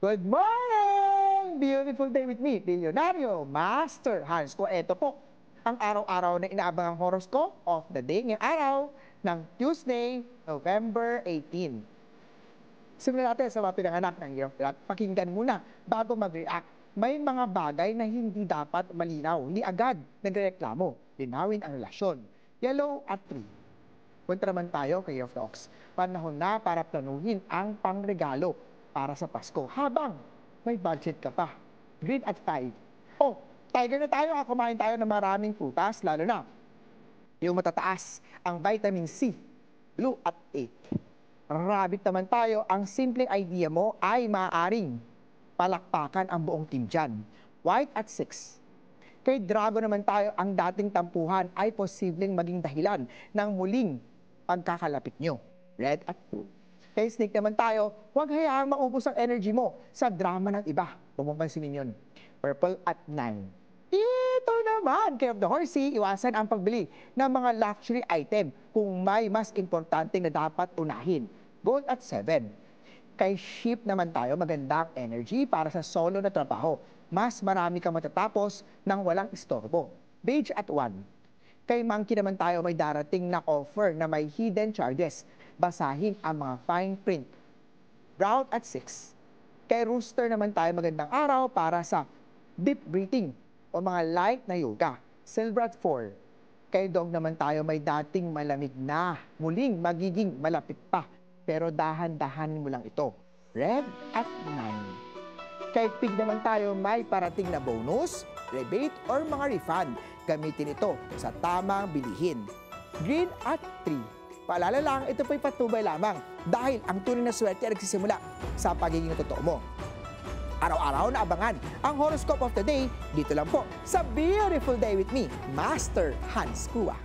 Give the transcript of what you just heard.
Good morning! Beautiful day with me, Bilyonaryo Master Hans ko. Ito po, ang araw-araw na inaabangang horoscope of the day ngayong araw ng Tuesday, November 18. Simulan natin sa mga pinanganak ng iyong pilat. Pakinggan muna bago mag-react. May mga bagay na hindi dapat malinaw. Hindi agad nagreklamo. Linawin ang relasyon. Yellow at 3. Punta naman tayo kay Year of the Ox. Panahon na para planuhin ang pangregalo para sa Pasko habang may budget ka pa. Green at 5. Oh, tiger na tayo. Kumain tayo ng maraming prutas, lalo na yung matataas, ang vitamin C. Blue at 8. Rabbit naman tayo. Ang simpleng idea mo ay maaaring palakpakan ang buong team dyan. White at 6. Kay Drago naman tayo, ang dating tampuhan ay posibleng maging dahilan ng muling pagkakalapit nyo. Red at 2. Kay Snake naman tayo, huwag hayaang maubos ang energy mo sa drama ng iba. Huwag mong pansinin yun. Purple at 9. Ito naman, kay of the Horsey, iwasan ang pagbili ng mga luxury item kung may mas importante na dapat unahin. Gold at 7. Kay Sheep naman tayo, magandang energy para sa solo na trabaho. Mas marami kang matatapos nang walang istorbo. Beige at 1. Kay Monkey naman tayo, may darating na offer na may hidden charges. Basahin ang mga fine print. Brown at 6. Kay Rooster naman tayo, magandang araw para sa deep breathing o mga light na yoga. Silver at 4. Kay Dog naman tayo, may dating malamig na, muling magiging malapit pa. Pero dahan-dahan mo lang ito. Red at 9. Kay Pig naman tayo, may parating na bonus, rebate, or mga refund. Gamitin ito sa tamang bilihin. Green at 3. Paalala lang, ito po'y patubay lamang dahil ang tunay na swerte ay nagsisimula sa pagiging totoo mo. Araw-araw na abangan ang horoscope of the day dito lang po sa Beautiful Day with me, Master Hans Kua.